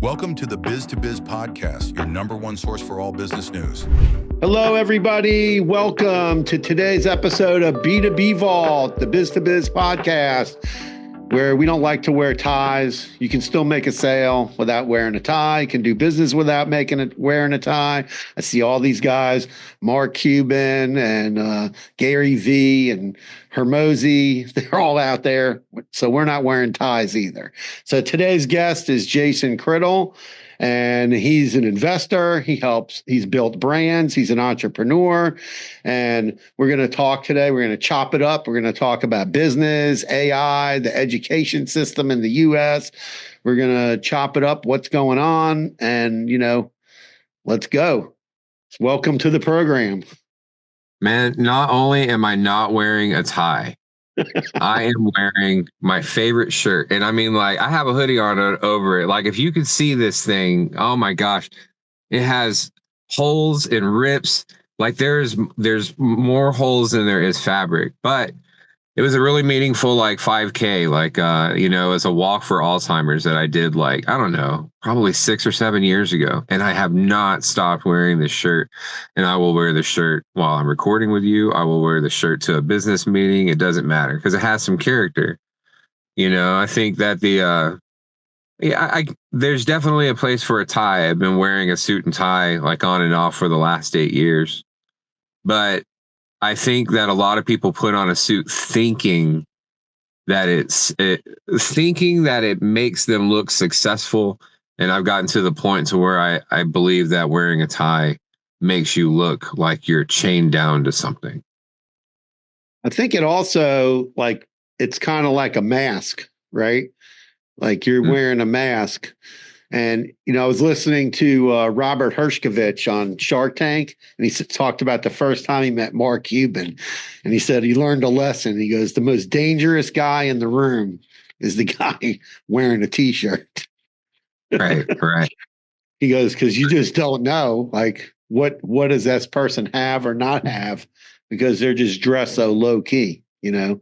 Welcome to the Biz To Biz Podcast, your number one source for all business news. Hello, everybody. Welcome to today's episode of B2B Vault, the Biz To Biz Podcast, where we don't like to wear ties. You can still make a sale without wearing a tie. You can do business without wearing a tie. I see all these guys, Mark Cuban and Gary V and Hermosi. They're all out there. So we're not wearing ties either. So today's guest is Jason Criddle. And he's an investor. He's built brands. He's an entrepreneur. And we're going to talk today. We're going to chop it up. We're going to talk about business, AI, the education system in the US. We're going to chop it up, what's going on. And, let's go. Welcome to the program. Man, not only am I not wearing a tie, I am wearing my favorite shirt. And I mean, I have a hoodie on over it. If you could see this thing, oh my gosh, it has holes and rips. There's more holes than there is fabric. But it was a really meaningful 5K, as a walk for Alzheimer's that I did I don't know, probably 6 or 7 years ago. And I have not stopped wearing this shirt. And I will wear the shirt while I'm recording with you. I will wear the shirt to a business meeting. It doesn't matter because it has some character. I think that there's definitely a place for a tie. I've been wearing a suit and tie on and off for the last 8 years. But I think that a lot of people put on a suit thinking that it makes them look successful. And I've gotten to the point to where I believe that wearing a tie makes you look like you're chained down to something. I think it also it's kind of like a mask, right? You're wearing a mask. And, I was listening to Robert Hershkovich on Shark Tank, and he talked about the first time he met Mark Cuban. And he said he learned a lesson. He goes, the most dangerous guy in the room is the guy wearing a T-shirt. Right. He goes, because you just don't know, what does this person have or not have, because they're just dressed so low key, Yeah.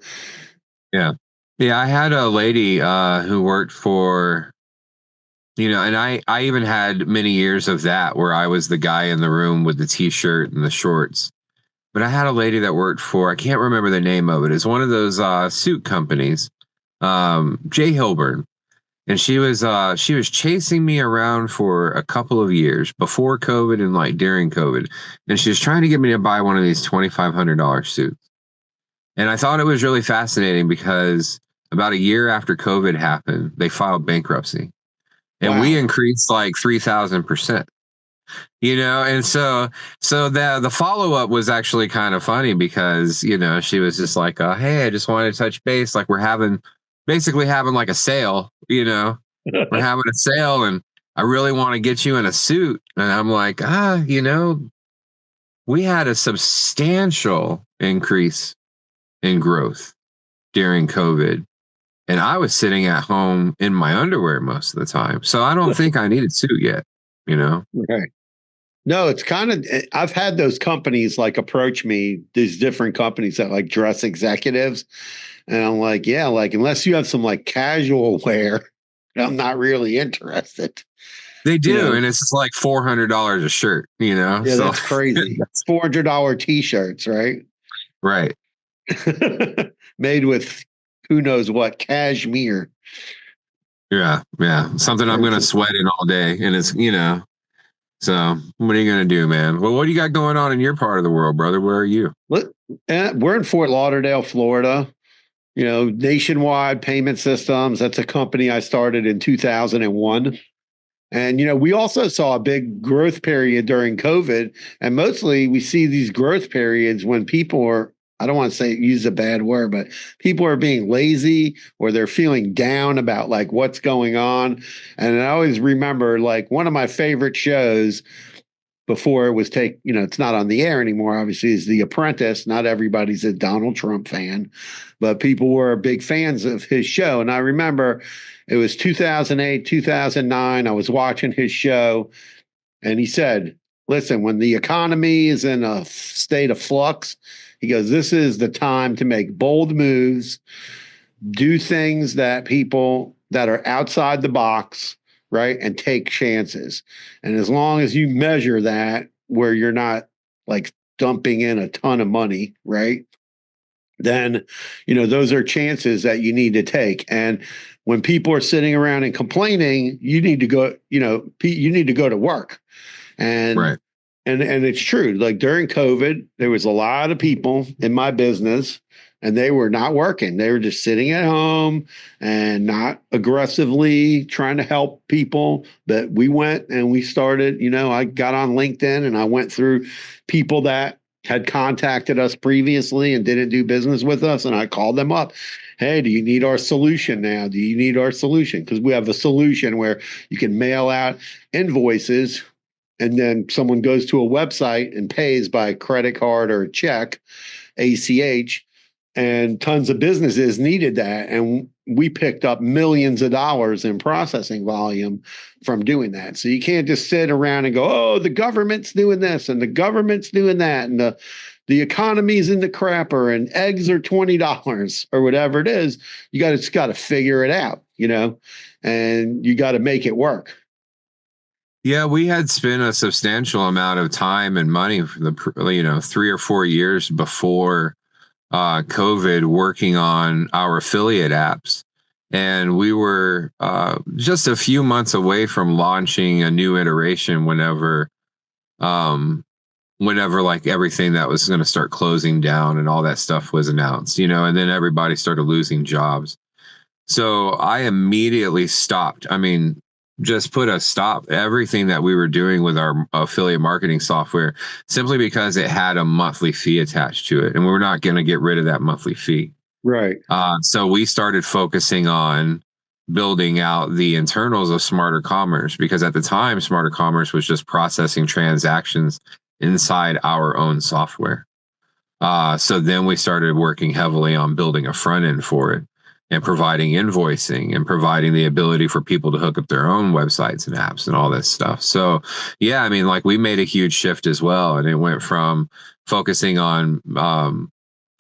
Yeah, I had a lady who worked for... and I even had many years of that where I was the guy in the room with the T-shirt and the shorts. But I had a lady that worked for, I can't remember the name of it. It's one of those suit companies, Jay Hilburn. And she was chasing me around for a couple of years before COVID and during COVID. And she was trying to get me to buy one of these $2,500 suits. And I thought it was really fascinating because about a year after COVID happened, they filed bankruptcy. And we increased 3,000%, and so the follow up was actually kind of funny because, she was just hey, I just wanted to touch base. We're basically having a sale, we're having a sale and I really want to get you in a suit. And I'm we had a substantial increase in growth during COVID. And I was sitting at home in my underwear most of the time. So I don't think I needed suit yet, Right. No, it's kind of, I've had those companies approach me, these different companies that dress executives. And I'm unless you have some casual wear, I'm not really interested. They do. And it's just $400 a shirt, Yeah, so, that's crazy. That's $400 T-shirts, right? Right. Made with who knows what, cashmere. Yeah. Something I'm going to sweat in all day. And it's, so what are you going to do, man? Well, what do you got going on in your part of the world, brother? Where are you? We're in Fort Lauderdale, Florida. Nationwide Payment Systems. That's a company I started in 2001. And, we also saw a big growth period during COVID. And mostly we see these growth periods when people are, I don't want to use a bad word, but people are being lazy or they're feeling down about what's going on. And I always remember one of my favorite shows before it was it's not on the air anymore, obviously, is The Apprentice. Not everybody's a Donald Trump fan, but people were big fans of his show. And I remember it was 2008, 2009. I was watching his show and he said, listen, when the economy is in a state of flux, he goes, this is the time to make bold moves, do things that people that are outside the box right? And take chances. And as long as you measure that where you're not like dumping in a ton of money, right? Then, those are chances that you need to take. And when people are sitting around and complaining, you need to go, you need to go to work. And Right. and it's true. Like during COVID, there was a lot of people in my business and they were not working. They were just sitting at home and not aggressively trying to help people. But we went and we started, I got on LinkedIn and I went through people that had contacted us previously and didn't do business with us. And I called them up. Hey, do you need our solution now? Do you need our solution? Because we have a solution where you can mail out invoices and then someone goes to a website and pays by credit card or check, ACH, and tons of businesses needed that. And we picked up millions of dollars in processing volume from doing that. So you can't just sit around and go, oh, the government's doing this and the government's doing that. And the economy's in the crapper and eggs are $20 or whatever it is. You just got to figure it out, and you got to make it work. Yeah, we had spent a substantial amount of time and money for the 3 or 4 years before COVID working on our affiliate apps. And we were just a few months away from launching a new iteration whenever like everything that was going to start closing down and all that stuff was announced, and then everybody started losing jobs. So I immediately stopped. I mean, just put a stop everything that we were doing with our affiliate marketing software simply because it had a monthly fee attached to it. And we're not going to get rid of that monthly fee. Right. So we started focusing on building out the internals of Smarter Commerce, because at the time, Smarter Commerce was just processing transactions inside our own software. So then we started working heavily on building a front end for it and providing invoicing and providing the ability for people to hook up their own websites and apps and all this stuff. So yeah, I mean, like we made a huge shift as well. And it went from focusing on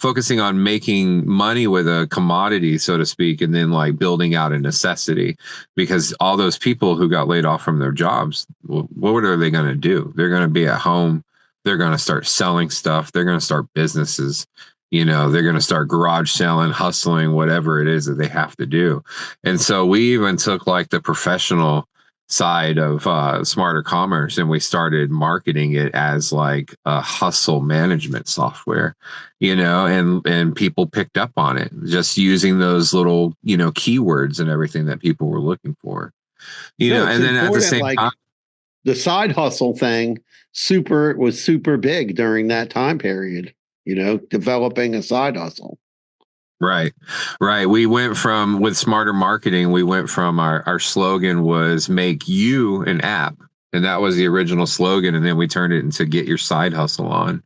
making money with a commodity, so to speak, and then like building out a necessity, because all those people who got laid off from their jobs, what are they going to do? They're going to be at home. They're going to start selling stuff. They're going to start businesses. They're going to start garage selling, hustling, whatever it is that they have to do. And so we even took like the professional side of Smarter Commerce and we started marketing it as like a hustle management software, and people picked up on it just using those little, keywords and everything that people were looking for, and then at the same time, the side hustle thing was super big during that time period. Developing a side hustle. Right. We went from, with Smarter Marketing, our slogan was make you an app. And that was the original slogan. And then we turned it into get your side hustle on.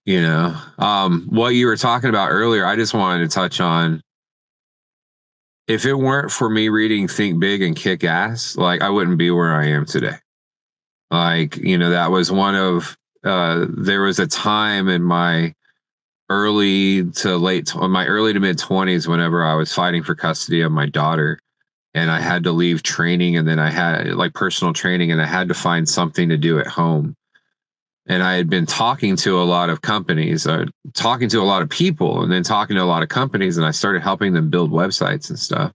What you were talking about earlier, I just wanted to touch on, if it weren't for me reading Think Big and Kick Ass, like I wouldn't be where I am today. Like, that was one of, there was a time in my early to mid 20s whenever I was fighting for custody of my daughter, and I had to leave training, and then I had like personal training, and I had to find something to do at home. And I had been talking to a lot of companies, talking to a lot of people, and then talking to a lot of companies, and I started helping them build websites and stuff.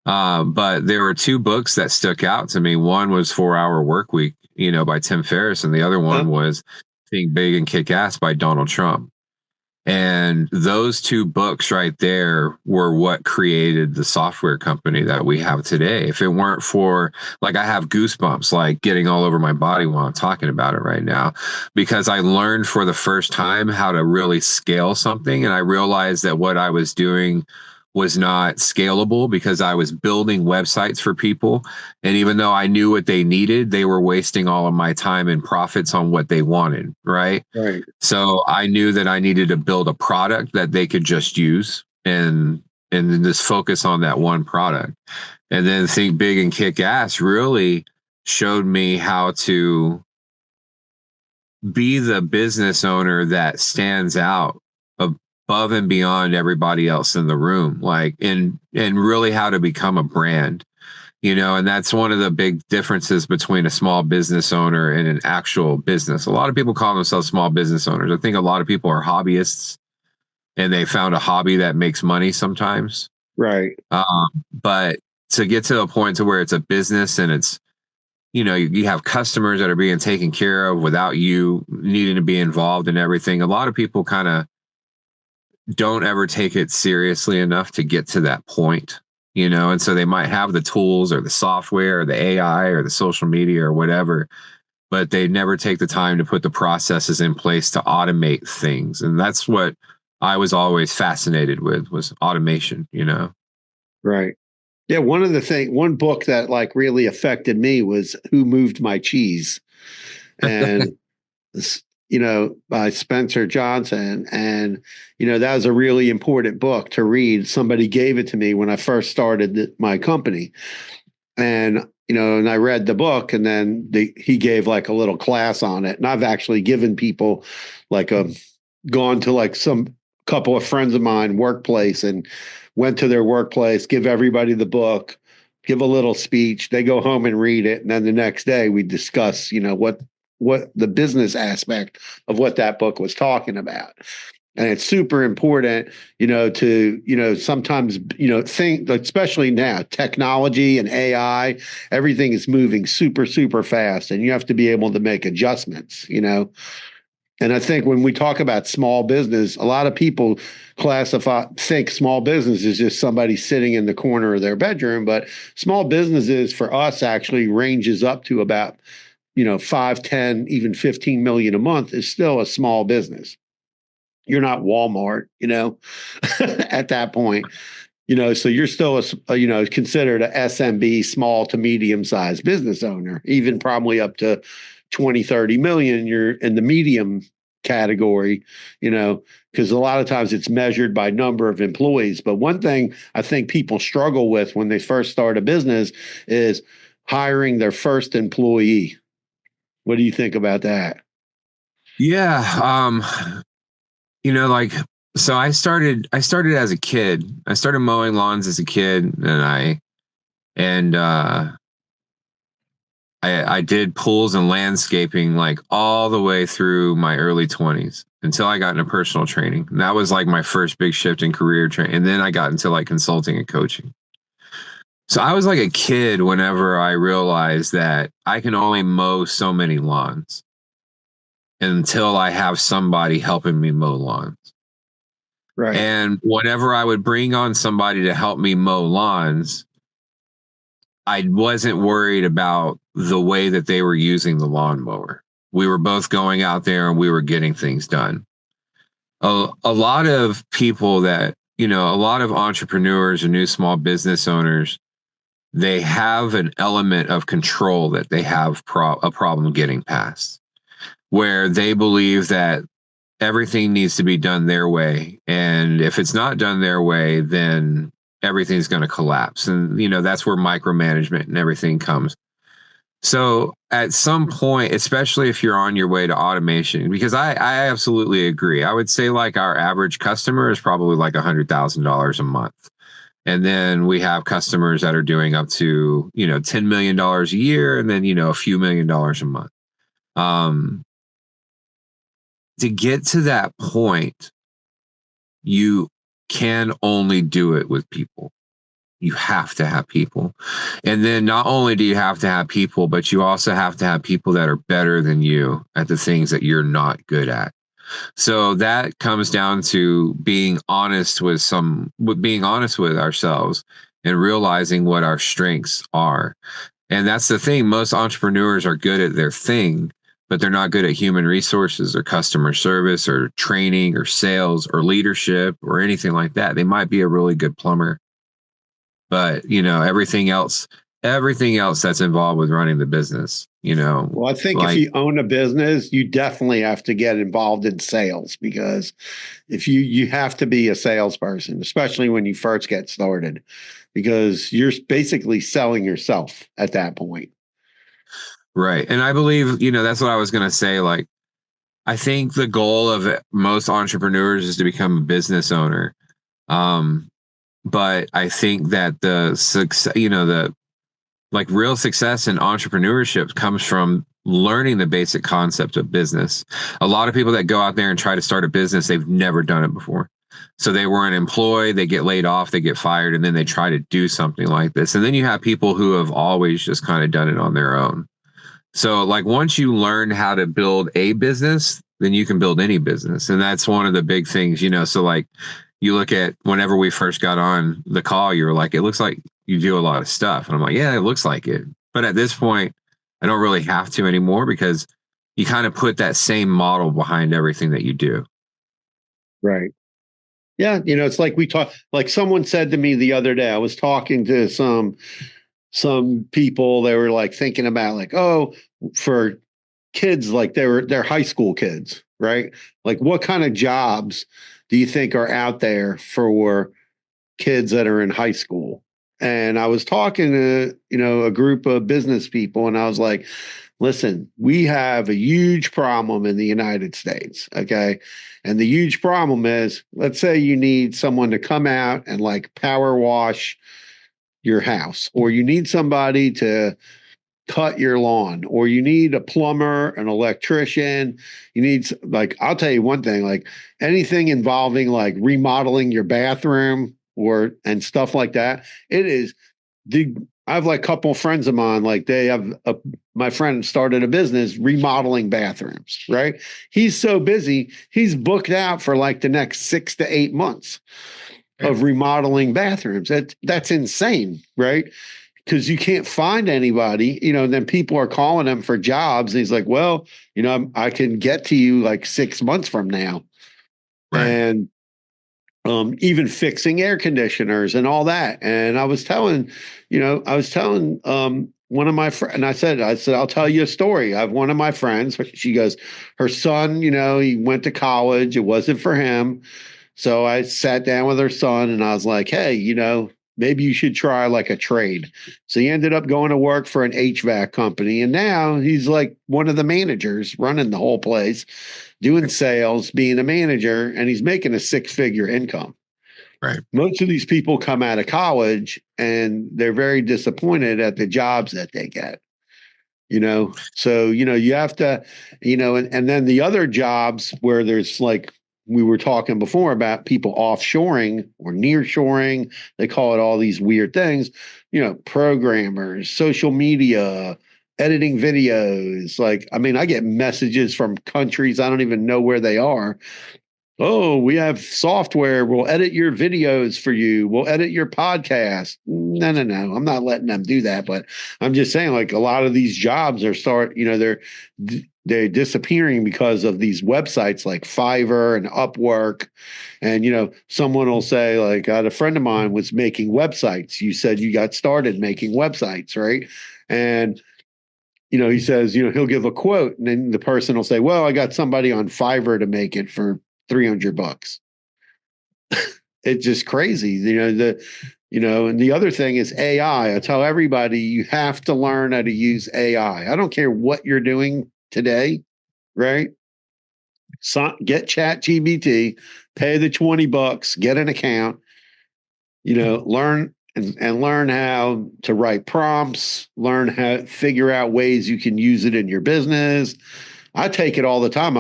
But there were two books that stuck out to me. One was 4 Hour Workweek, by Tim Ferriss, and the other one was Think Big and Kick Ass by Donald Trump. And those two books right there were what created the software company that we have today. If it weren't for, like, I have goosebumps, like getting all over my body while I'm talking about it right now, because I learned for the first time how to really scale something. And I realized that what I was doing was not scalable because I was building websites for people. And even though I knew what they needed, they were wasting all of my time and profits on what they wanted. Right. So I knew that I needed to build a product that they could just use and then just focus on that one product. And then Think Big and Kick Ass really showed me how to be the business owner that stands out above and beyond everybody else in the room, like, and really how to become a brand, And that's one of the big differences between a small business owner and an actual business. A lot of people call themselves small business owners. I think a lot of people are hobbyists and they found a hobby that makes money sometimes. Right. But to get to a point to where it's a business and it's, you have customers that are being taken care of without you needing to be involved in everything. A lot of people kind of don't ever take it seriously enough to get to that point, and so they might have the tools or the software or the AI or the social media or whatever, but they never take the time to put the processes in place to automate things. And that's what I was always fascinated with, was automation, Right. Yeah. One book that like really affected me was Who Moved My Cheese? And, by Spencer Johnson. And, that was a really important book to read. Somebody gave it to me when I first started my company. And, and I read the book, and then he gave like a little class on it. And I've actually given people gone to like some couple of friends of mine workplace and went to their workplace, give everybody the book, give a little speech. They go home and read it. And then the next day we discuss, what the business aspect of what that book was talking about. And it's super important, to, sometimes, think, especially now, technology and AI, everything is moving super, super fast, and you have to be able to make adjustments, And I think when we talk about small business, a lot of people think small business is just somebody sitting in the corner of their bedroom, but small businesses for us actually ranges up to about, 5, 10, even 15 million a month is still a small business. You're not Walmart, at that point, so you're still considered a SMB, small to medium sized business owner, even probably up to 20, 30 million. You're in the medium category, because a lot of times it's measured by number of employees. But one thing I think people struggle with when they first start a business is hiring their first employee. What do you think about that? Yeah. So I started as a kid. I started mowing lawns as a kid, and I did pools and landscaping like all the way through my early 20s until I got into personal training. And that was like my first big shift in career training. And then I got into like consulting and coaching. So I was like a kid whenever I realized that I can only mow so many lawns until I have somebody helping me mow lawns. Right. And whenever I would bring on somebody to help me mow lawns, I wasn't worried about the way that they were using the lawnmower. We were both going out there and we were getting things done. A lot of people that, a lot of entrepreneurs and new small business owners, they have an element of control that they have a problem getting past, where they believe that everything needs to be done their way. And if it's not done their way, then everything's going to collapse. And, that's where micromanagement and everything comes. So at some point, especially if you're on your way to automation, because I absolutely agree. I would say like our average customer is probably like $100,000 a month. And then we have customers that are doing up to, $10 million a year, and then, a few $1,000,000 a month. To get to that point, you can only do it with people. You have to have people. And then not only do you have to have people, but you also have to have people that are better than you at the things that you're not good at. So that comes down to being honest with ourselves and realizing what our strengths are. And that's the thing. Most entrepreneurs are good at their thing, but they're not good at human resources or customer service or training or sales or leadership or anything like that. They might be a really good plumber, but everything else that's involved with running the business, Well, I think if you own a business, you definitely have to get involved in sales, because if you have to be a salesperson, especially when you first get started, because you're basically selling yourself at that point. Right. And I believe, that's what I was going to say. Like, I think the goal of most entrepreneurs is to become a business owner. But I think that the success, like real success in entrepreneurship comes from learning the basic concept of business. A lot of people that go out there and try to start a business, they've never done it before. So they weren't employed, they get laid off, they get fired, and then they try to do something like this. And then you have people who have always just kind of done it on their own. So like once you learn how to build a business, then you can build any business. And that's one of the big things, so like you look at whenever we first got on the call, you were like, it looks like you do a lot of stuff. And I'm like, yeah, it looks like it. But at this point, I don't really have to anymore because you kind of put that same model behind everything that you do. Right. Yeah. It's like like someone said to me the other day, I was talking to some people, they were like thinking about like, oh, for kids, like they're high school kids, right? Like what kind of jobs do you think are out there for kids that are in high school? And I was talking to, a group of business people, and I was like, listen, we have a huge problem in the United States. Okay. And the huge problem is, let's say you need someone to come out and like power wash your house, or you need somebody to cut your lawn, or you need a plumber, an electrician. You need, like, I'll tell you one thing, like anything involving like remodeling your bathroom and stuff like that. I have like a couple of friends of mine, like they have my friend started a business remodeling bathrooms, right? He's so busy, he's booked out for like the next 6 to 8 months of remodeling bathrooms. That's insane, right? Because you can't find anybody, and then people are calling him for jobs. And he's like, well, I can get to you like 6 months from now. Right. And even fixing air conditioners and all that. And I was telling one of my friends, and I said, I'll tell you a story. I have one of my friends, she goes, her son, he went to college. It wasn't for him. So I sat down with her son and I was like, hey, maybe you should try like a trade. So he ended up going to work for an HVAC company. And now he's like one of the managers running the whole place, doing sales, being a manager, and he's making a 6-figure income. Right. Most of these people come out of college and they're very disappointed at the jobs that they get. So, you have to, and then the other jobs where there's like, we were talking before about people offshoring or nearshoring. They call it all these weird things, programmers, social media, editing videos. Like, I mean, I get messages from countries I don't even know where they are. Oh, we have software. We'll edit your videos for you. We'll edit your podcast. No. I'm not letting them do that. But I'm just saying, like, a lot of these jobs they're disappearing because of these websites like Fiverr and Upwork. And, someone will say, like, I had a friend of mine was making websites. You said you got started making websites, right? And he says, he'll give a quote, and then the person will say, well, I got somebody on Fiverr to make it for $300. It's just crazy. And the other thing is AI. I tell everybody, you have to learn how to use AI. I don't care what you're doing today, right? So, get ChatGPT, pay the $20, get an account, learn and learn how to write prompts, learn how to figure out ways you can use it in your business. I take it all the time.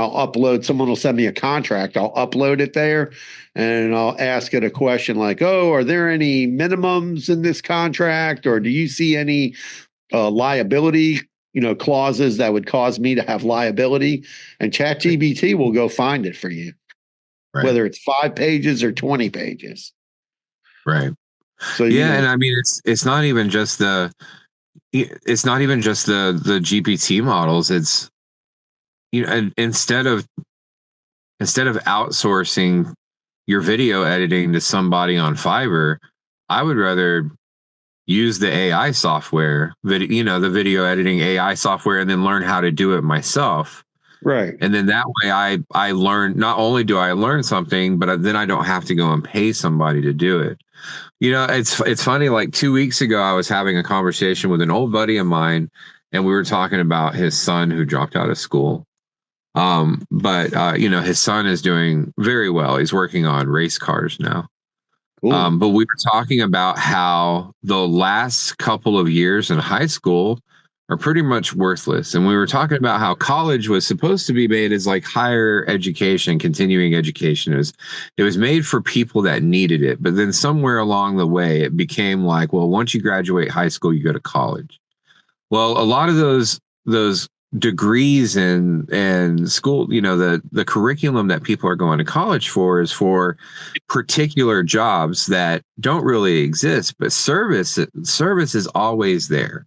Someone will send me a contract. I'll upload it there and I'll ask it a question like, oh, are there any minimums in this contract? Or do you see any liability, clauses that would cause me to have liability? And ChatGPT will go find it for you, right, whether it's 5 pages or 20 pages. Right. So, and I mean, it's not even just the GPT models. It's, and instead of outsourcing your video editing to somebody on Fiverr, I would rather use the AI software, the video editing AI software, and then learn how to do it myself. Right. And then that way I learn, not only do I learn something, but then I don't have to go and pay somebody to do it. It's funny, like 2 weeks ago, I was having a conversation with an old buddy of mine, and we were talking about his son who dropped out of school. But his son is doing very well. He's working on race cars now. Ooh. But we were talking about how the last couple of years in high school are pretty much worthless. And we were talking about how college was supposed to be made as like higher education, continuing education. It was made for people that needed it. But then somewhere along the way, it became like, well, once you graduate high school, you go to college. Well, a lot of those degrees and school, the curriculum that people are going to college for is for particular jobs that don't really exist, but service is always there.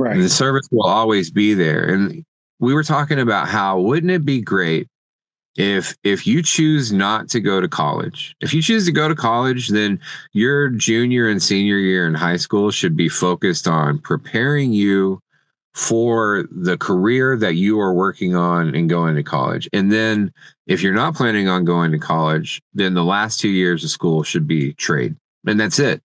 Right. And the service will always be there. And we were talking about how wouldn't it be great if you choose not to go to college, if you choose to go to college, then your junior and senior year in high school should be focused on preparing you for the career that you are working on and going to college. And then if you're not planning on going to college, then the last 2 years of school should be trade. And that's it.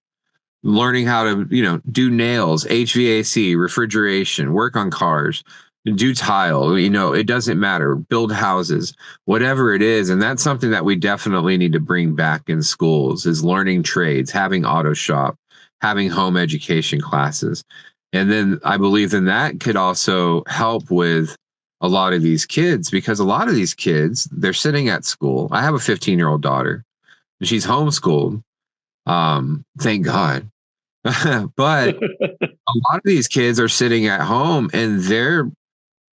Learning how to, do nails, HVAC, refrigeration, work on cars, do tile, it doesn't matter, build houses, whatever it is. And that's something that we definitely need to bring back in schools is learning trades, having auto shop, having home education classes. And then I believe then that could also help with a lot of these kids, because a lot of these kids, they're sitting at school. I have a 15-year-old daughter and she's homeschooled. Thank God. But a lot of these kids are sitting at home and they're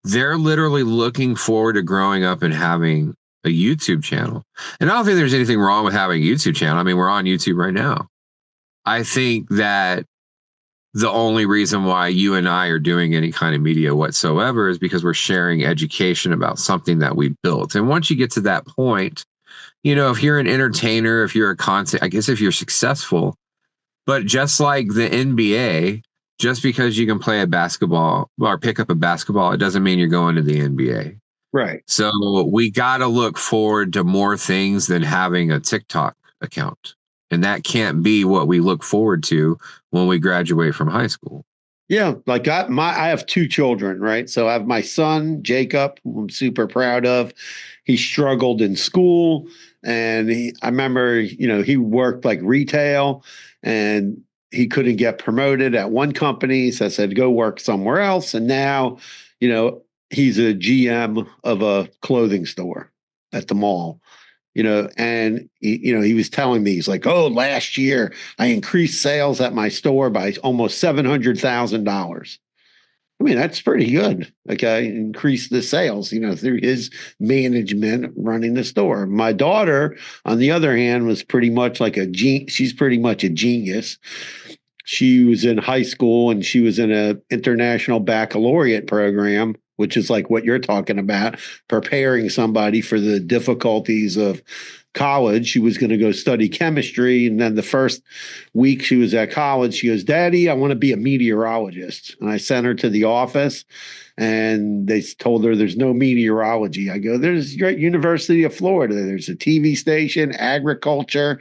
literally looking forward to growing up and having a YouTube channel. And I don't think there's anything wrong with having a YouTube channel. I mean, we're on YouTube right now. I think that the only reason why you and I are doing any kind of media whatsoever is because we're sharing education about something that we built. And once you get to that point, if you're an entertainer, if you're a content, I guess if you're successful, but just like the NBA, just because you can play a basketball or pick up a basketball, it doesn't mean you're going to the NBA. Right. So we got to look forward to more things than having a TikTok account. And that can't be what we look forward to when we graduate from high school. Yeah, like I have 2 children, right? So I have my son, Jacob, who I'm super proud of. He struggled in school, and I remember, he worked like retail, and he couldn't get promoted at one company. So I said, go work somewhere else. And now, he's a GM of a clothing store at the mall. And he was telling me, he's like, oh, last year I increased sales at my store by almost $700,000. I mean, that's pretty good. Okay. Increase the sales, through his management running the store. My daughter, on the other hand, was pretty much like she's pretty much a genius. She was in high school and she was in an international baccalaureate program, which is like what you're talking about, preparing somebody for the difficulties of college. She was going to go study chemistry. And then the first week she was at college, she goes, Daddy, I want to be a meteorologist. And I sent her to the office and they told her there's no meteorology. I go, there's University of Florida. There's a TV station, agriculture.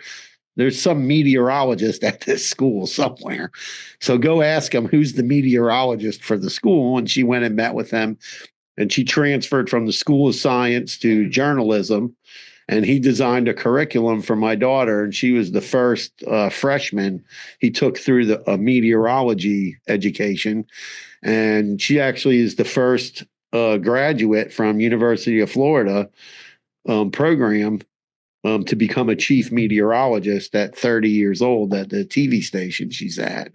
There's some meteorologist at this school somewhere. So go ask him who's the meteorologist for the school. And she went and met with him. And she transferred from the School of Science to journalism. And he designed a curriculum for my daughter. And she was the first freshman he took through a meteorology education. And she actually is the first graduate from University of Florida program to become a chief meteorologist at 30 years old at the TV station she's at.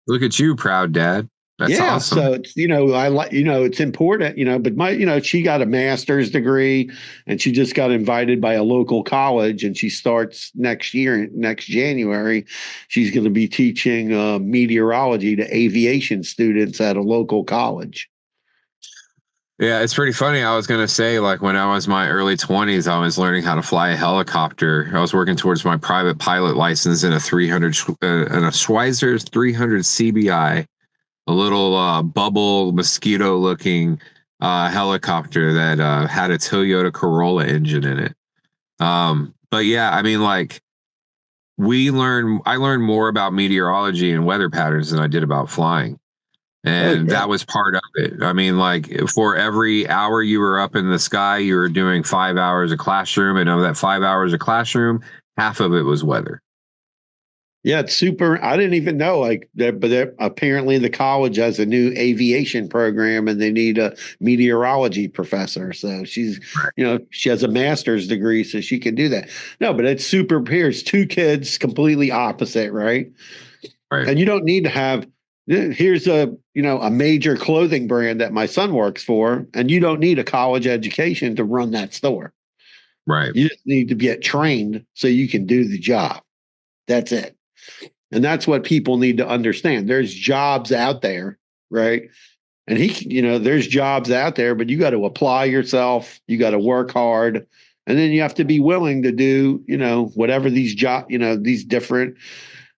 Look at you, proud dad. That's awesome. So it's, I like, it's important, but she got a master's degree and she just got invited by a local college and she starts next January. She's going to be teaching meteorology to aviation students at a local college. Yeah, it's pretty funny. I was going to say, like, when I was in my early 20s, I was learning how to fly a helicopter. I was working towards my private pilot license in a Schweizer's 300 CBI, a little bubble mosquito-looking helicopter that had a Toyota Corolla engine in it. But yeah, I mean, like, I learned more about meteorology and weather patterns than I did about flying. And that was part of it. I mean, like, for every hour you were up in the sky, you were doing 5 hours of classroom. And of that 5 hours of classroom, half of it was weather. Yeah, it's super. I didn't even know apparently the college has a new aviation program and they need a meteorology professor. So she's, Right. she has a master's degree, so she can do that. No, but it's super. Here's two kids completely opposite, right? Right. And you don't need to have. Here's a major clothing brand that my son works for, and you don't need a college education to run that store. Right. You just need to get trained so you can do the job. That's it. And that's what people need to understand. There's jobs out there, right? And there's jobs out there, but you got to apply yourself. You got to work hard. And then you have to be willing to do, whatever these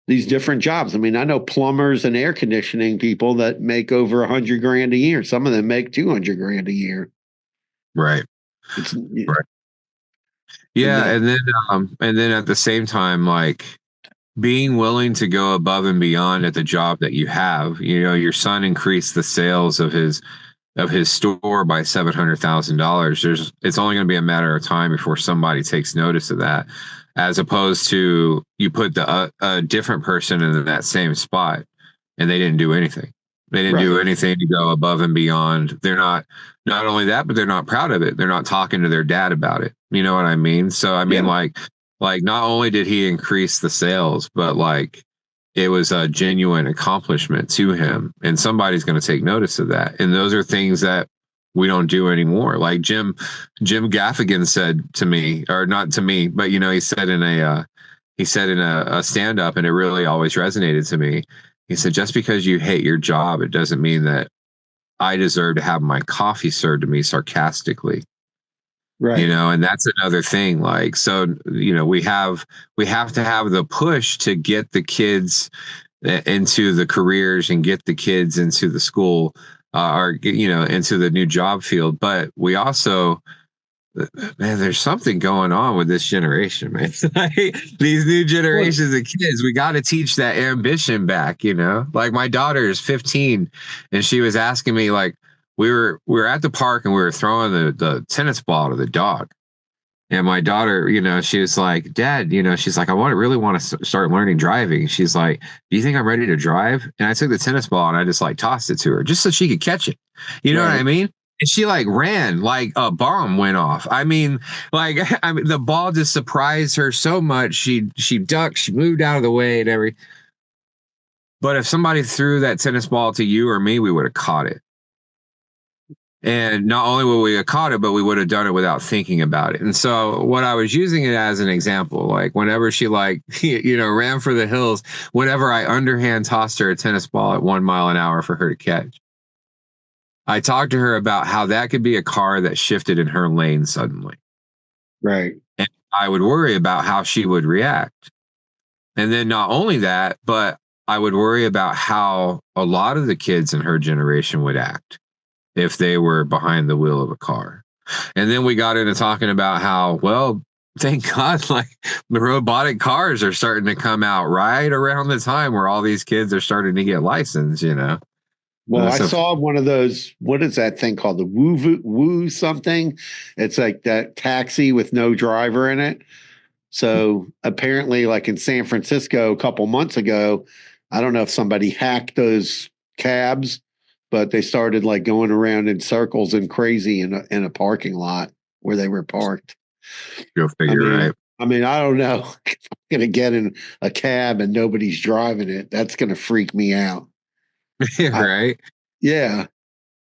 these different jobs. I mean, I know plumbers and air conditioning people that make over 100 grand a year. Some of them make 200 grand a year. Right. Right. Yeah. And then at the same time, like, being willing to go above and beyond at the job that you have. Your son increased the sales of his store by $700,000. It's only going to be a matter of time before somebody takes notice of that, as opposed to you put a different person in that same spot and they didn't do anything. They didn't do anything to go above and beyond. They're not only that, but they're not proud of it. They're not talking to their dad about it. You know what I mean? So I mean, like not only did he increase the sales, but like it was a genuine accomplishment to him, and somebody's going to take notice of that. And those are things that we don't do anymore. Like Jim Gaffigan said to me, or not to me, but he said in a stand up, and it really always resonated to me. He said, just because you hate your job, it doesn't mean that I deserve to have my coffee served to me sarcastically. Right. And that's another thing. Like, so, we have to have the push to get the kids into the careers and get the kids into the school, or, into the new job field. But we also, man, there's something going on with this generation, man. Like, these new generations of kids, we got to teach that ambition back, like my daughter is 15 and she was asking me, like, we were at the park and we were throwing the tennis ball to the dog. And my daughter, she was like, Dad, she's like, I really want to start learning driving. She's like, do you think I'm ready to drive? And I took the tennis ball and I just like tossed it to her just so she could catch it. You know what I mean? And she like ran like a bomb went off. I mean, the ball just surprised her so much. She ducked, she moved out of the way and everything. But if somebody threw that tennis ball to you or me, we would have caught it. And not only would we have caught it, but we would have done it without thinking about it. And so what I was using it as an example, like whenever she ran for the hills, whenever I underhand tossed her a tennis ball at 1 mile an hour for her to catch, I talked to her about how that could be a car that shifted in her lane suddenly. Right. And I would worry about how she would react. And then not only that, but I would worry about how a lot of the kids in her generation would act if they were behind the wheel of a car. And then we got into talking about how, well, thank God, like the robotic cars are starting to come out right around the time where all these kids are starting to get licensed, Well, I saw one of those, what is that thing called? The Woo something. It's like that taxi with no driver in it. So apparently, like in San Francisco a couple months ago, I don't know if somebody hacked those cabs, but they started like going around in circles and crazy in a parking lot where they were parked. Go figure, right? I mean, I don't know. I'm going to get in a cab and nobody's driving it. That's going to freak me out. Right? Yeah.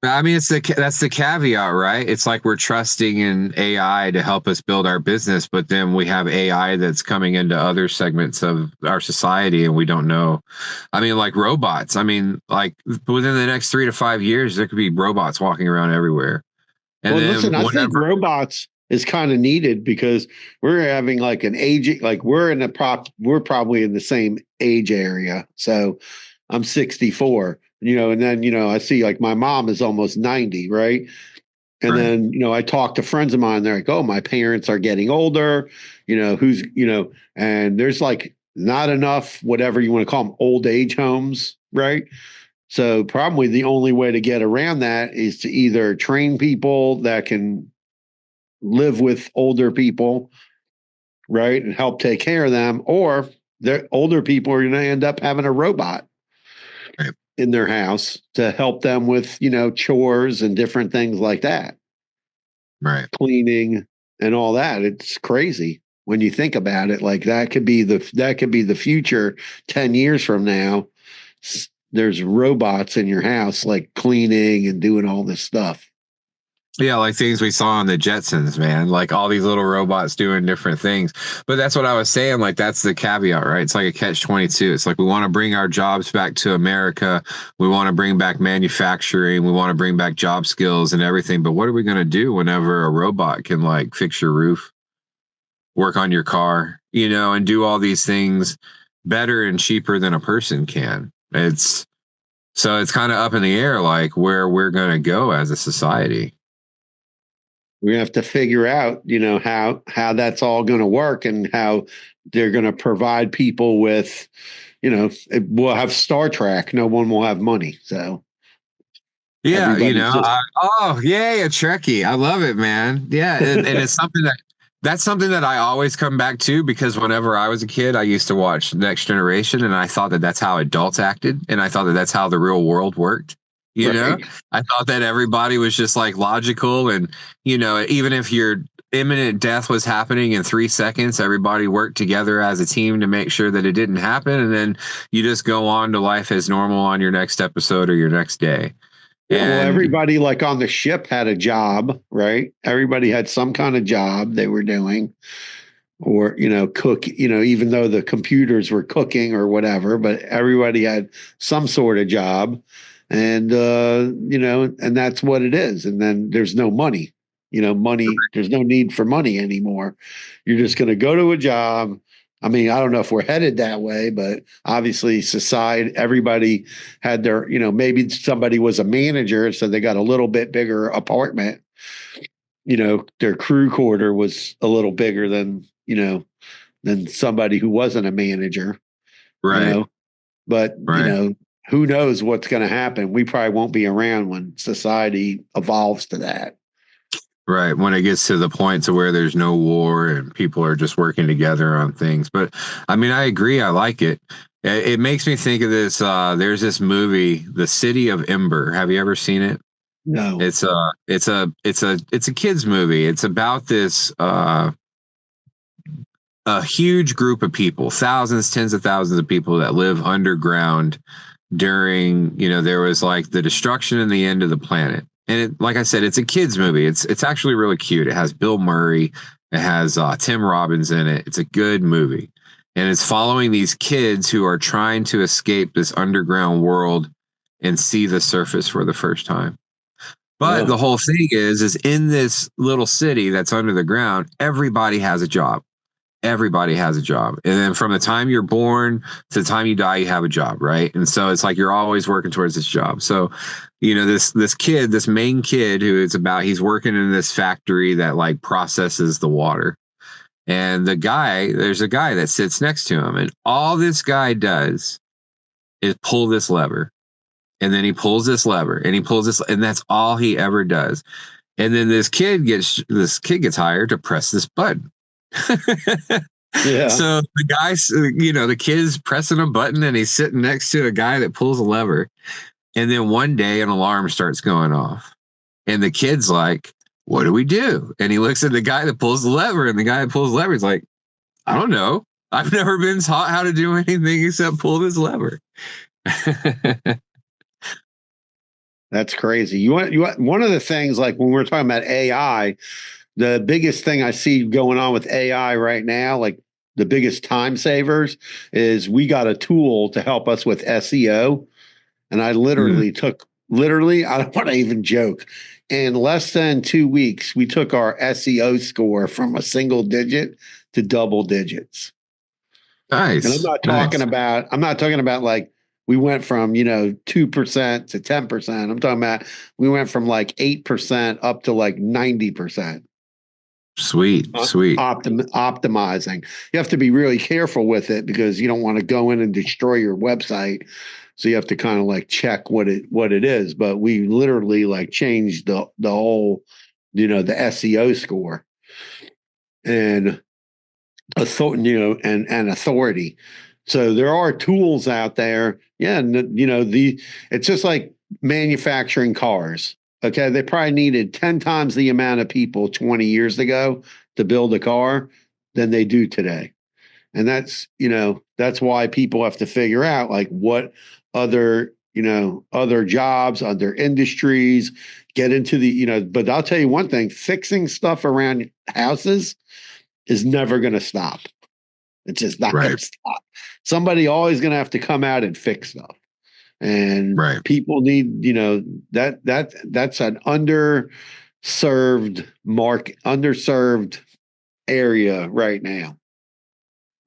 I mean, that's the caveat, right? It's like we're trusting in AI to help us build our business, but then we have AI that's coming into other segments of our society and we don't know. I mean, like robots. I mean, like within the next 3 to 5 years, there could be robots walking around everywhere. And well, listen, I think robots is kind of needed because we're having like an age, like we're probably in the same age area. So I'm 64. And then, I see like my mom is almost 90, right? And then, I talk to friends of mine, they're like, oh, my parents are getting older, and there's like not enough, whatever you want to call them, old age homes, right? So probably the only way to get around that is to either train people that can live with older people right, and help take care of them, or the older people are going to end up having a robot Right. in their house to help them with, chores and different things like that, Right. cleaning and all that. It's crazy when you think about it. Like that could be the future 10 years from now. There's robots in your house, like cleaning and doing all this stuff. Yeah, like things we saw on the Jetsons, man. Like all these little robots doing different things. But that's what I was saying. Like that's the caveat, right? It's like a catch-22. It's like we want to bring our jobs back to America. We want to bring back manufacturing. We want to bring back job skills and everything. But what are we going to do whenever a robot can like fix your roof, work on your car, and do all these things better and cheaper than a person can? It's kind of up in the air, like where we're going to go as a society. We have to figure out, how that's all going to work and how they're going to provide people with, we'll have Star Trek. No one will have money. So yeah, everybody's yay, a Trekkie. I love it, man. Yeah, and it's something that I always come back to, because whenever I was a kid, I used to watch Next Generation, and I thought that that's how adults acted, and I thought that that's how the real world worked. Right. I thought that everybody was just like logical, and even if your imminent death was happening in 3 seconds, everybody worked together as a team to make sure that it didn't happen, and then you just go on to life as normal on your next episode or your next day. Yeah, well, everybody like on the ship had a job, right? Everybody had some kind of job they were doing, or cook, even though the computers were cooking or whatever, but everybody had some sort of job. And and that's what it is. And then there's no money, there's no need for money anymore. You're just going to go to a job. I mean, I don't know if we're headed that way, but obviously society, everybody had their, maybe somebody was a manager, so they got a little bit bigger apartment. Their crew quarter was a little bigger than somebody who wasn't a manager. Right. But, right. Who knows what's going to happen? We probably won't be around when society evolves to that. Right. When it gets to the point to where there's no war and people are just working together on things. But I mean, I agree. I like it. It makes me think of this. There's this movie, The City of Ember. Have you ever seen it? No. It's a kid's movie. It's about this a huge group of people, thousands, tens of thousands of people that live underground during, there was like the destruction and the end of the planet. And like I said, it's a kid's movie. It's actually really cute. It has Bill Murray. It has Tim Robbins in it. It's a good movie. And it's following these kids who are trying to escape this underground world and see the surface for the first time. But the whole thing is in this little city that's under the ground, everybody has a job. Everybody has a job. And then from the time you're born to the time you die, you have a job, right? And so it's like you're always working towards this job. So, this kid, this main kid he's working in this factory that like processes the water. And there's a guy that sits next to him, and all this guy does is pull this lever. And then he pulls this lever, and he pulls this, and that's all he ever does. And then this kid gets hired to press this button. Yeah. So the guy's, the kid's pressing a button, and he's sitting next to a guy that pulls a lever. And then one day an alarm starts going off, and the kid's like, what do we do? And he looks at the guy that pulls the lever, and the guy that pulls the lever is like, I don't know. I've never been taught how to do anything except pull this lever. That's crazy. You want one of the things, like when we're talking about AI, the biggest thing I see going on with AI right now, like the biggest time savers, is we got a tool to help us with SEO. And I literally I don't want to even joke. In less than 2 weeks, we took our SEO score from a single digit to double digits. Nice. And I'm not talking about like we went from, 2% to 10%. I'm talking about we went from like 8% up to like 90%. Sweet. Optimizing. You have to be really careful with it because you don't want to go in and destroy your website. So you have to kind of like check what it is. But we literally like changed the whole, the SEO score. And and authority. So there are tools out there. Yeah. And, it's just like manufacturing cars. Okay. They probably needed 10 times the amount of people 20 years ago to build a car than they do today. And that's why people have to figure out like what other jobs, other industries get into but I'll tell you one thing, fixing stuff around houses is never going to stop. It's just not going to stop. Somebody always going to have to come out and fix stuff. And people need, that's an underserved area right now.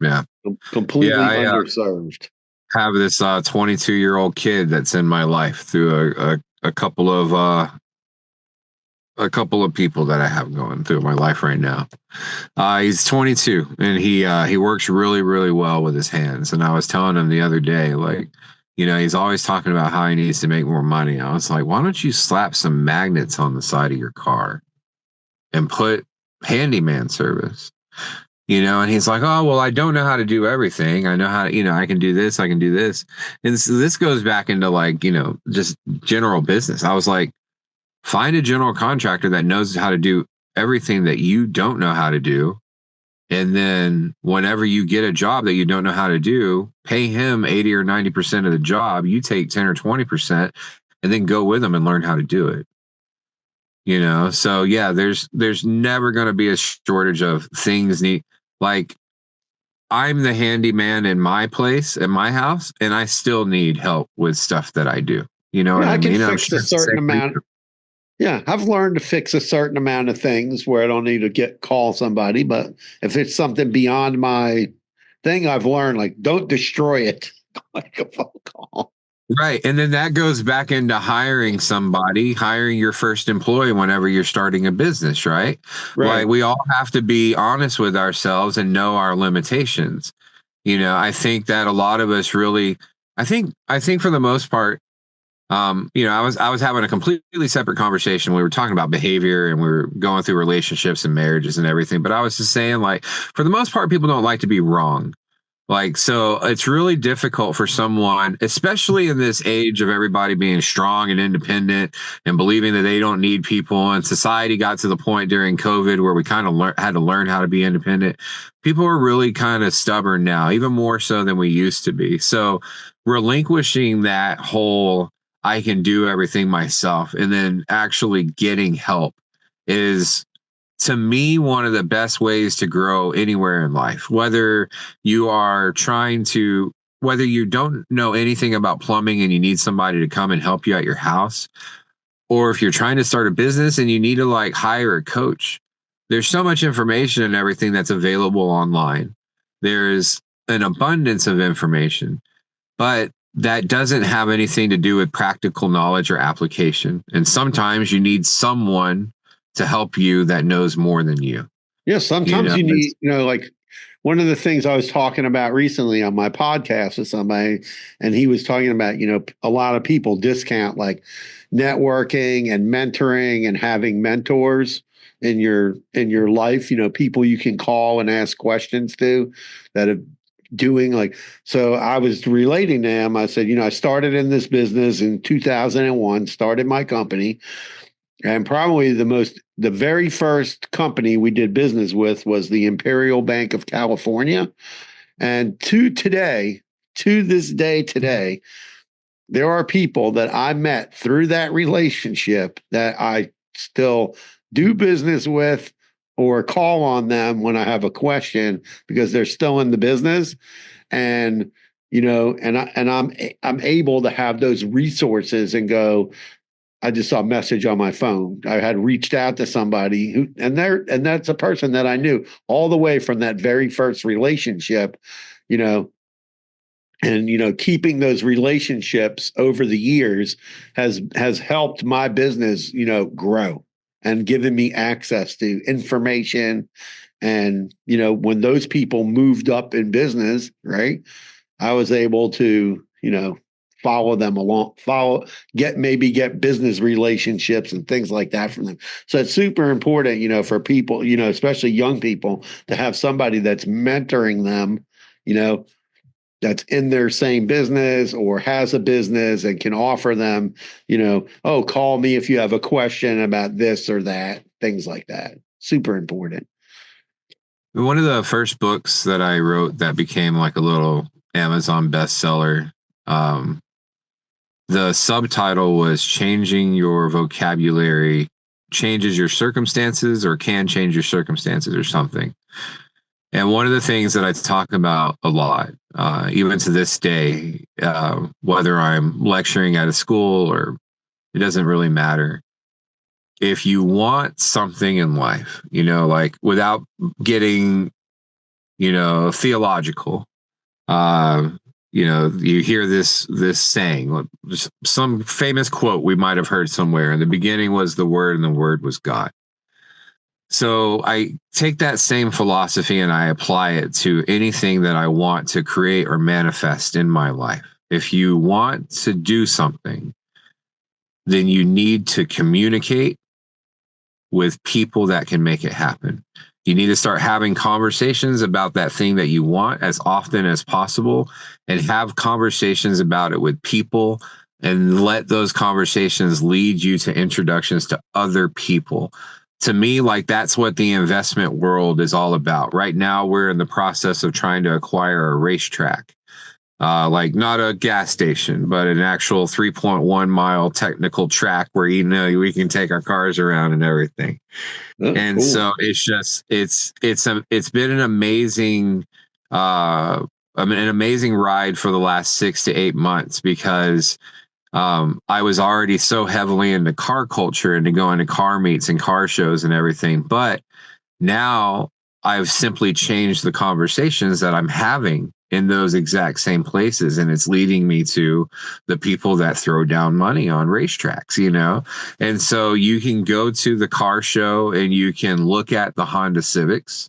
Yeah. Completely underserved. Have this 22-year-old kid that's in my life through a couple of people that I have going through my life right now. He's 22 and he works really, really well with his hands. And I was telling him the other day, like, he's always talking about how he needs to make more money. I was like, why don't you slap some magnets on the side of your car and put handyman service? And he's like, oh, well, I don't know how to do everything. I know how to, I can do this, I can do this. And so this goes back into like, just general business. I was like, find a general contractor that knows how to do everything that you don't know how to do. And then whenever you get a job that you don't know how to do, pay him 80 or 90% of the job. You take 10 or 20% and then go with him and learn how to do it. So yeah, there's never going to be a shortage of things like I'm the handyman in my place, in my house, and I still need help with stuff that I do. You know what I mean? I can fix a certain amount. Yeah, I've learned to fix a certain amount of things where I don't need to call somebody. But if it's something beyond my thing, I've learned like don't destroy it. Like a phone call. Right. And then that goes back into hiring your first employee whenever you're starting a business, right? Like we all have to be honest with ourselves and know our limitations. I think that a lot of us really, I think for the most part, I was having a completely separate conversation. We were talking about behavior and we were going through relationships and marriages and everything. But I was just saying, like, for the most part, people don't like to be wrong. Like, so it's really difficult for someone, especially in this age of everybody being strong and independent and believing that they don't need people. And society got to the point during COVID where we kind of had to learn how to be independent. People are really kind of stubborn now, even more so than we used to be. So relinquishing that whole I can do everything myself and then actually getting help is, to me, one of the best ways to grow anywhere in life, whether you don't know anything about plumbing and you need somebody to come and help you at your house, or if you're trying to start a business and you need to like hire a coach. There's so much information and everything that's available online. There's an abundance of information, but that doesn't have anything to do with practical knowledge or application. And sometimes you need someone to help you that knows more than you. Yeah, sometimes you need, like one of the things I was talking about recently on my podcast with somebody, and he was talking about, a lot of people discount like networking and mentoring and having mentors in your life, people you can call and ask questions to that have doing like, so I was relating to him. I said, I started in this business in 2001, started my company. And probably the very first company we did business with was the Imperial Bank of California. And to this day today, there are people that I met through that relationship that I still do business with or call on them when I have a question because they're still in the business. And, I'm able to have those resources and go, I just saw a message on my phone. I had reached out to somebody and that's a person that I knew all the way from that very first relationship, and, keeping those relationships over the years has helped my business, grow and given me access to information. And, when those people moved up in business, right, I was able to, follow them along, get business relationships and things like that from them. So it's super important, for people, especially young people, to have somebody that's mentoring them, that's in their same business or has a business and can offer them, oh, call me if you have a question about this or that, things like that. Super important. One of the first books that I wrote that became like a little Amazon bestseller, the subtitle was Changing Your Vocabulary Changes Your Circumstances, or Can Change Your Circumstances, or something. And one of the things that I talk about a lot, even to this day, whether I'm lecturing at a school or it doesn't really matter. If you want something in life, like without getting, theological, you hear this saying, some famous quote we might have heard somewhere. In the beginning was the Word, and the Word was God. So I take that same philosophy and I apply it to anything that I want to create or manifest in my life. If you want to do something, then you need to communicate with people that can make it happen. You need to start having conversations about that thing that you want as often as possible, and have conversations about it with people, and let those conversations lead you to introductions to other people. To me, like, that's what the investment world is all about. Right now, we're in the process of trying to acquire a racetrack. Like not a gas station, but an actual 3.1 mile technical track where, we can take our cars around and everything. Oh, and cool. So it's been an amazing, an amazing ride for the last 6 to 8 months, because I was already so heavily into car culture and to going to car meets and car shows and everything. But now I've simply changed the conversations that I'm having in those exact same places, and it's leading me to the people that throw down money on racetracks, and so you can go to the car show and you can look at the Honda Civics,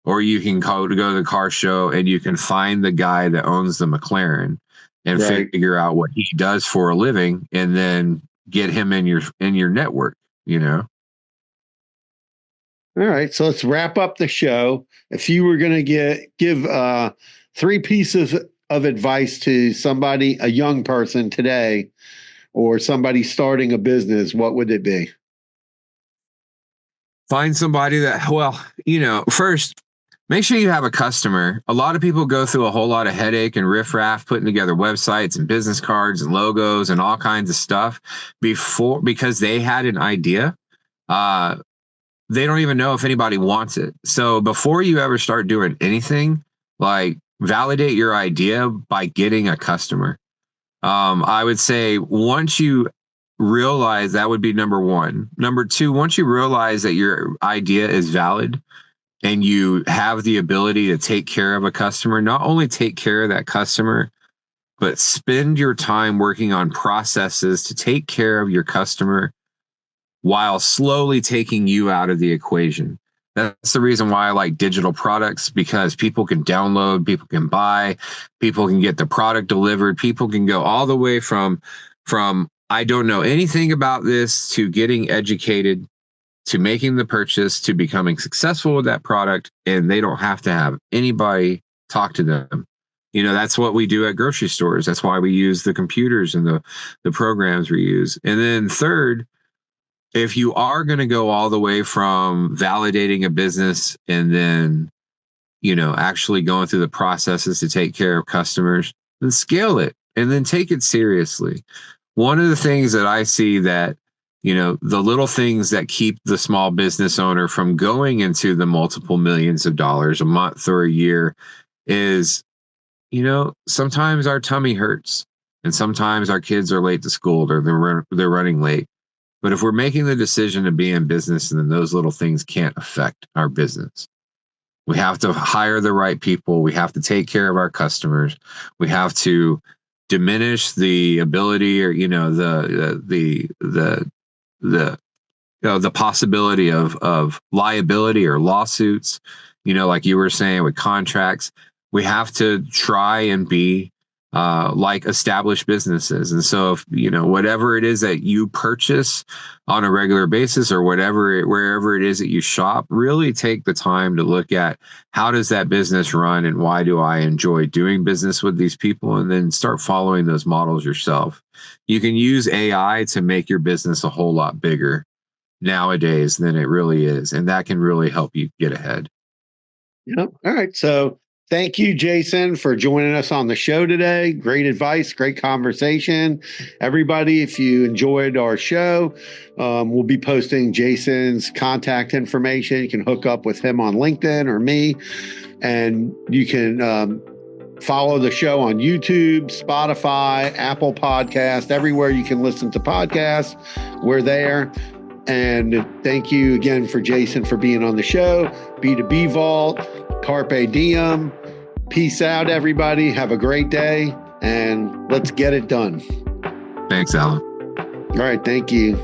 or you can go to the car show and you can find the guy that owns the McLaren and figure out what he does for a living, and then get him in your network. All right, so let's wrap up the show. If you were going to give 3 pieces of advice to somebody, a young person today, or somebody starting a business, what would it be? Find somebody that, first, make sure you have a customer. A lot of people go through a whole lot of headache and riffraff putting together websites and business cards and logos and all kinds of stuff because they had an idea. They don't even know if anybody wants it. So before you ever start doing anything, like, validate your idea by getting a customer. I would say once you realize, that would be number 1. Number 2, once you realize that your idea is valid and you have the ability to take care of a customer, not only take care of that customer, but spend your time working on processes to take care of your customer while slowly taking you out of the equation. That's the reason why I like digital products, because people can download, people can buy, people can get the product delivered, people can go all the way from I don't know anything about this to getting educated, to making the purchase, to becoming successful with that product, and they don't have to have anybody talk to them. That's what we do at grocery stores. That's why we use the computers and the programs we use. And then third, if you are going to go all the way from validating a business and then, actually going through the processes to take care of customers, then scale it and then take it seriously. One of the things that I see that, the little things that keep the small business owner from going into the multiple millions of dollars a month or a year is, sometimes our tummy hurts, and sometimes our kids are late to school, or they're running late. But if we're making the decision to be in business, then those little things can't affect our business. We have to hire the right people. We have to take care of our customers. We have to diminish the ability, or the possibility of liability or lawsuits. Like you were saying with contracts, we have to try and be like established businesses. And so if, whatever it is that you purchase on a regular basis or wherever it is that you shop, really take the time to look at how does that business run and why do I enjoy doing business with these people, and then start following those models yourself. You can use AI to make your business a whole lot bigger nowadays than it really is. And that can really help you get ahead. All right. So thank you, Jason, for joining us on the show today. Great advice, great conversation. Everybody, if you enjoyed our show, we'll be posting Jason's contact information. You can hook up with him on LinkedIn or me, and you can follow the show on YouTube, Spotify, Apple Podcast, everywhere you can listen to podcasts. We're there. And thank you again for Jason for being on the show. B2B Vault, Carpe Diem. Peace out, everybody. Have a great day, and let's get it done. Thanks, Alan. All right. Thank you.